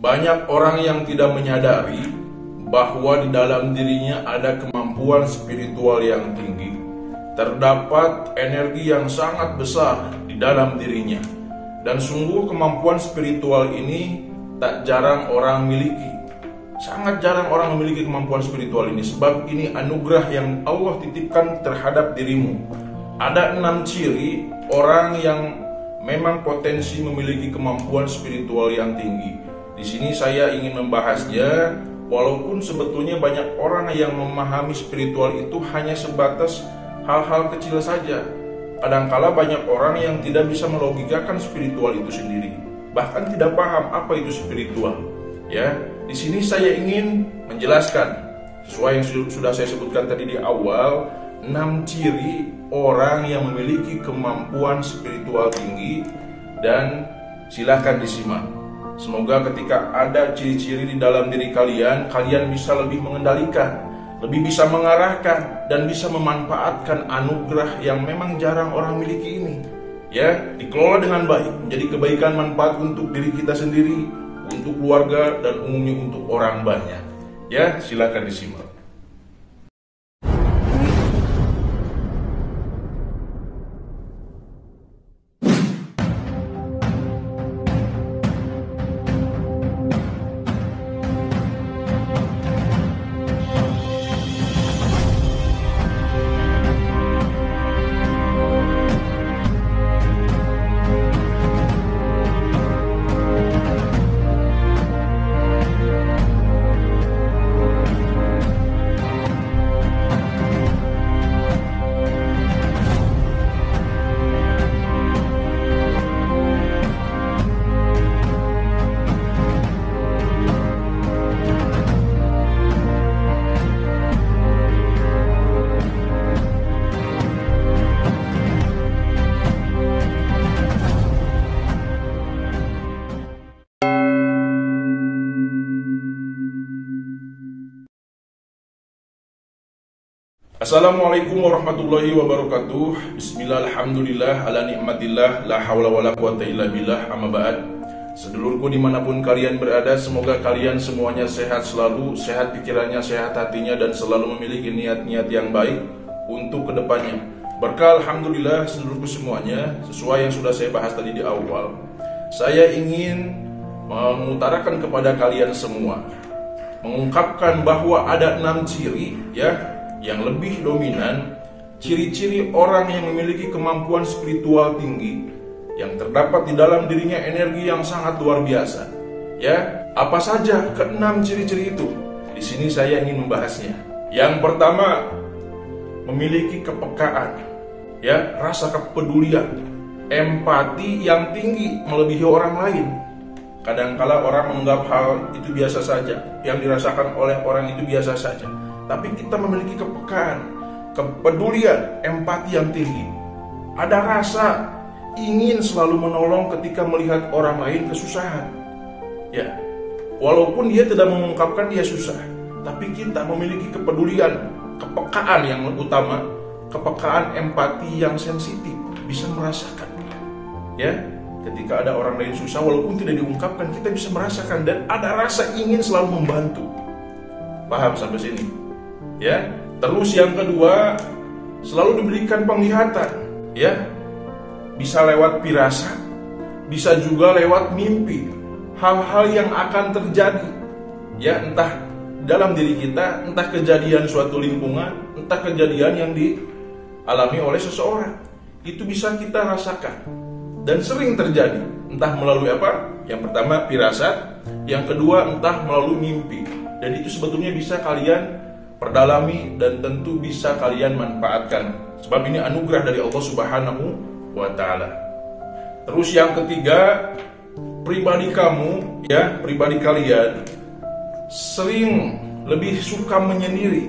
Banyak orang yang tidak menyadari bahwa di dalam dirinya ada kemampuan spiritual yang tinggi. Terdapat energi yang sangat besar di dalam dirinya. Dan sungguh kemampuan spiritual ini tak jarang orang miliki. Sangat jarang orang memiliki kemampuan spiritual ini, sebab ini anugerah yang Allah titipkan terhadap dirimu. Ada 6 ciri orang yang memang potensi memiliki kemampuan spiritual yang tinggi. Di sini saya ingin membahasnya, walaupun sebetulnya banyak orang yang memahami spiritual itu hanya sebatas hal-hal kecil saja. Kadangkala banyak orang yang tidak bisa melogikakan spiritual itu sendiri, bahkan tidak paham apa itu spiritual. Ya, di sini saya ingin menjelaskan sesuai yang sudah saya sebutkan tadi di awal, 6 ciri orang yang memiliki kemampuan spiritual tinggi, dan silahkan disimak. Semoga ketika ada ciri-ciri di dalam diri kalian, kalian bisa lebih mengendalikan, lebih bisa mengarahkan, dan bisa memanfaatkan anugerah yang memang jarang orang miliki ini. Ya, dikelola dengan baik, menjadi kebaikan manfaat untuk diri kita sendiri, untuk keluarga, dan umumnya untuk orang banyak. Ya, silakan disimak. Assalamualaikum warahmatullahi wabarakatuh. Bismillah, alhamdulillah, ala ni'matillah, la hawla wa la quwata illa billah, amma ba'd. Sedulurku dimanapun kalian berada, semoga kalian semuanya sehat selalu, sehat pikirannya, sehat hatinya, dan selalu memiliki niat-niat yang baik untuk kedepannya. Berkah alhamdulillah sedulurku semuanya, sesuai yang sudah saya bahas tadi di awal. Saya ingin mengutarakan kepada kalian semua, mengungkapkan bahwa ada 6 ciri ya yang lebih dominan, ciri-ciri orang yang memiliki kemampuan spiritual tinggi, yang terdapat di dalam dirinya energi yang sangat luar biasa. Ya, apa saja ke-6 ciri-ciri itu? Di sini saya ingin membahasnya. Yang pertama, memiliki kepekaan, ya, rasa kepedulian, empati yang tinggi melebihi orang lain. Kadangkala orang menganggap hal itu biasa saja, yang dirasakan oleh orang itu biasa saja. Tapi kita memiliki kepekaan, kepedulian, empati yang tinggi. Ada rasa ingin selalu menolong ketika melihat orang lain kesusahan. Ya, walaupun dia tidak mengungkapkan dia susah, tapi kita memiliki kepedulian, kepekaan yang utama, kepekaan empati yang sensitif, bisa merasakan. Ya, ketika ada orang lain susah, walaupun tidak diungkapkan, kita bisa merasakan dan ada rasa ingin selalu membantu. Paham sampai sini? Ya, terus yang kedua, selalu diberikan penglihatan, ya, bisa lewat firasat, bisa juga lewat mimpi, hal-hal yang akan terjadi, ya, entah dalam diri kita, entah kejadian suatu lingkungan, entah kejadian yang dialami oleh seseorang, itu bisa kita rasakan dan sering terjadi, entah melalui apa? Yang pertama firasat, yang kedua entah melalui mimpi, dan itu sebetulnya bisa kalian perdalami dan tentu bisa kalian manfaatkan, sebab ini anugerah dari Allah Subhanahu wa ta'ala. Terus yang ketiga, pribadi kamu, ya, pribadi kalian sering lebih suka menyendiri,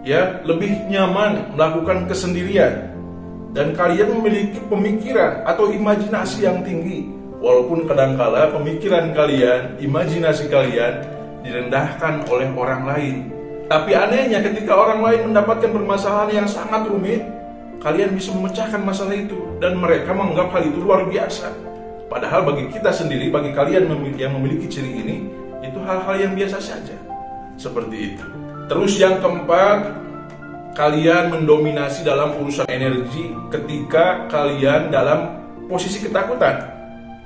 ya, lebih nyaman melakukan kesendirian, dan kalian memiliki pemikiran atau imajinasi yang tinggi, walaupun kadangkala pemikiran kalian, imajinasi kalian direndahkan oleh orang lain. Tapi anehnya ketika orang lain mendapatkan permasalahan yang sangat rumit, kalian bisa memecahkan masalah itu, dan mereka menganggap hal itu luar biasa. Padahal bagi kita sendiri, bagi kalian yang memiliki ciri ini, Itu hal-hal yang biasa saja. Seperti itu. Terus yang keempat, kalian mendominasi dalam urusan energi ketika kalian dalam posisi ketakutan.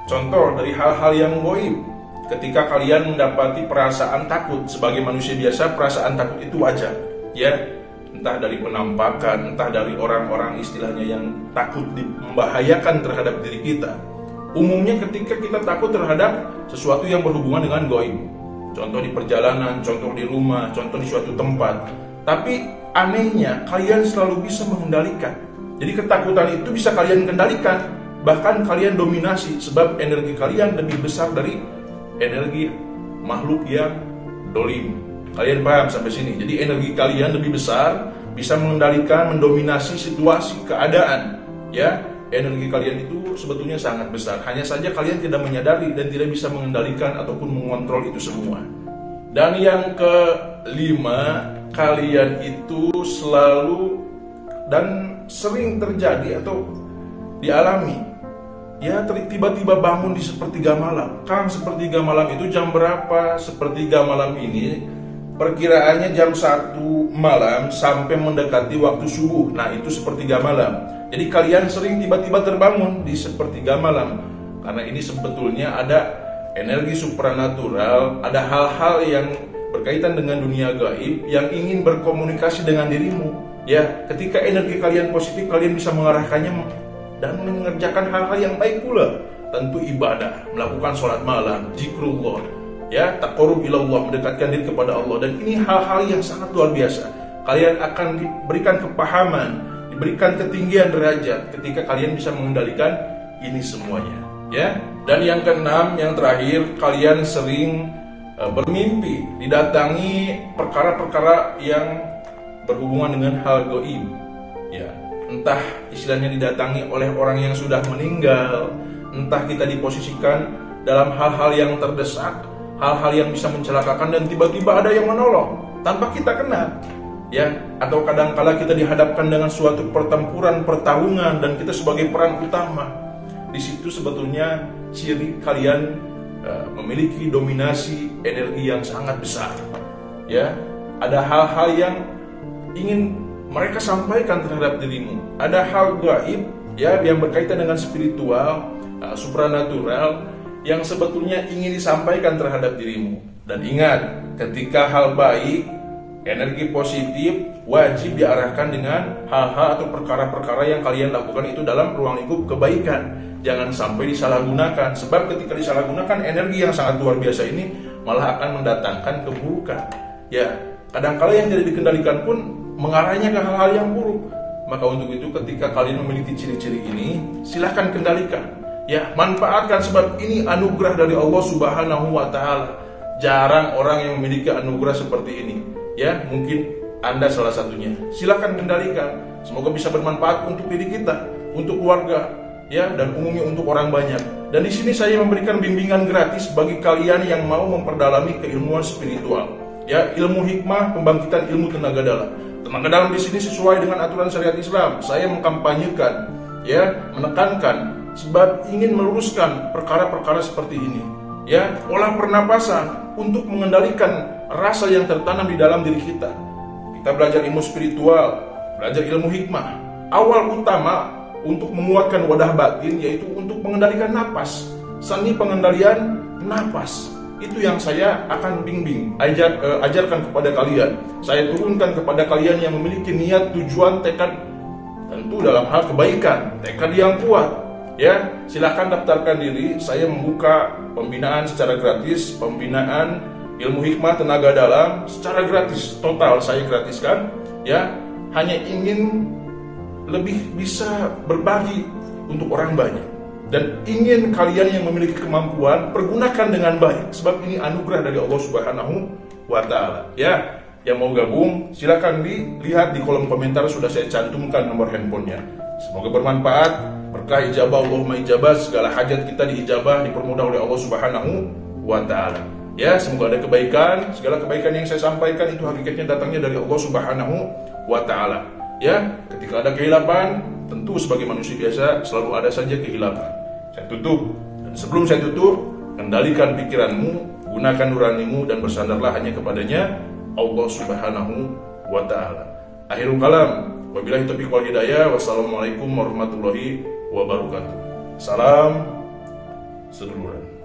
Contoh dari hal-hal yang gaib. Ketika kalian mendapati perasaan takut, sebagai manusia biasa perasaan takut itu wajar, ya. Entah dari penampakan, entah dari orang-orang istilahnya yang takut membahayakan terhadap diri kita. Umumnya ketika kita takut terhadap sesuatu yang berhubungan dengan gaib. Contoh di perjalanan, contoh di rumah, contoh di suatu tempat. Tapi anehnya kalian selalu bisa mengendalikan. Jadi ketakutan itu bisa kalian kendalikan. Bahkan kalian dominasi, sebab energi kalian lebih besar dari energi makhluk yang dolim. Kalian paham sampai sini? Jadi energi kalian lebih besar, bisa mengendalikan, mendominasi situasi, keadaan. Ya, energi kalian itu sebetulnya sangat besar. Hanya saja kalian tidak menyadari dan tidak bisa mengendalikan ataupun mengontrol itu semua. Dan yang kelima, kalian itu selalu dan sering terjadi atau dialami. Ya, tiba-tiba bangun di sepertiga malam. Kang, sepertiga malam itu jam berapa? Sepertiga malam ini perkiraannya jam 1 malam sampai mendekati waktu subuh. Nah, itu sepertiga malam. Jadi kalian sering tiba-tiba terbangun di sepertiga malam. Karena ini sebetulnya ada energi supranatural, ada hal-hal yang berkaitan dengan dunia gaib yang ingin berkomunikasi dengan dirimu. Ya, ketika energi kalian positif, kalian bisa mengarahkannya dan mengerjakan hal-hal yang baik pula. Tentu ibadah, melakukan sholat malam, zikrullah, ya, taqarrub ilallah, mendekatkan diri kepada Allah. Dan ini hal-hal yang sangat luar biasa. Kalian akan diberikan kepahaman, diberikan ketinggian derajat ketika kalian bisa mengendalikan ini semuanya, ya. Dan yang keenam, yang terakhir, kalian sering bermimpi, didatangi perkara-perkara yang berhubungan dengan hal gaib, ya. Entah istilahnya didatangi oleh orang yang sudah meninggal, entah kita diposisikan dalam hal-hal yang terdesak, hal-hal yang bisa mencelakakan, dan tiba-tiba ada yang menolong tanpa kita kenal, ya. Atau kadang-kala kita dihadapkan dengan suatu pertempuran, pertarungan, dan kita sebagai peran utama. Di situ sebetulnya ciri kalian memiliki dominasi energi yang sangat besar, ya. Ada hal-hal yang ingin mereka sampaikan terhadap dirimu. Ada hal gaib, ya, yang berkaitan dengan spiritual, supranatural, yang sebetulnya ingin disampaikan terhadap dirimu. Dan ingat, ketika hal baik, energi positif wajib diarahkan dengan hal-hal atau perkara-perkara yang kalian lakukan itu dalam ruang lingkup kebaikan. Jangan sampai disalahgunakan, sebab ketika disalahgunakan, energi yang sangat luar biasa ini malah akan mendatangkan keburukan. Ya, kadang-kala yang tidak dikendalikan pun mengarahnya ke hal-hal yang buruk. Maka untuk itu ketika kalian memiliki ciri-ciri ini, silahkan kendalikan, ya, manfaatkan, sebab ini anugerah dari Allah Subhanahu wa Ta'ala. Jarang orang yang memiliki anugerah seperti ini, ya. Mungkin Anda salah satunya. Silahkan kendalikan, semoga bisa bermanfaat untuk diri kita, untuk keluarga, ya, dan umumnya untuk orang banyak. Dan di sini saya memberikan bimbingan gratis bagi kalian yang mau memperdalami keilmuan spiritual, ya, ilmu hikmah, pembangkitan ilmu tenaga dalam. Tenaga dalam di sini sesuai dengan aturan syariat Islam. Saya mengkampanyekan, ya, menekankan, sebab ingin meluruskan perkara-perkara seperti ini, ya. Olah pernapasan untuk mengendalikan rasa yang tertanam di dalam diri kita. Kita belajar ilmu spiritual, belajar ilmu hikmah. Awal utama untuk menguatkan wadah batin yaitu untuk mengendalikan napas. Seni pengendalian napas. Itu yang saya akan bimbing, ajarkan kepada kalian. Saya turunkan kepada kalian yang memiliki niat, tujuan, tekad, tentu dalam hal kebaikan, tekad yang kuat, ya. Silahkan daftarkan diri. Saya membuka pembinaan secara gratis, pembinaan ilmu hikmah tenaga dalam secara gratis, total saya gratiskan, ya. Hanya ingin lebih bisa berbagi untuk orang banyak. Dan ingin kalian yang memiliki kemampuan pergunakan dengan baik, sebab ini anugerah dari Allah Subhanahu wa Ta'ala, ya. Yang mau gabung silakan dilihat di kolom komentar, sudah saya cantumkan nomor handphonenya. Semoga bermanfaat, berkah ijabah, Allahumma ijabah, segala hajat kita diijabah, dipermudah oleh Allah Subhanahu wa Ta'ala, ya. Semoga ada kebaikan. Segala kebaikan yang saya sampaikan itu hakikatnya datangnya dari Allah Subhanahu wa Ta'ala, ya. Ketika ada kehilapan, tentu sebagai manusia biasa selalu ada saja kehilapan. Saya tutup, dan sebelum saya tutup, kendalikan pikiranmu, Gunakan nuranimu dan bersandarlah hanya kepadanya, Allah Subhanahu wa Ta'ala. Akhirul kalam, wabillahi taufiq wal hidayah. Wassalamualaikum warahmatullahi wabarakatuh. Salam seduluran.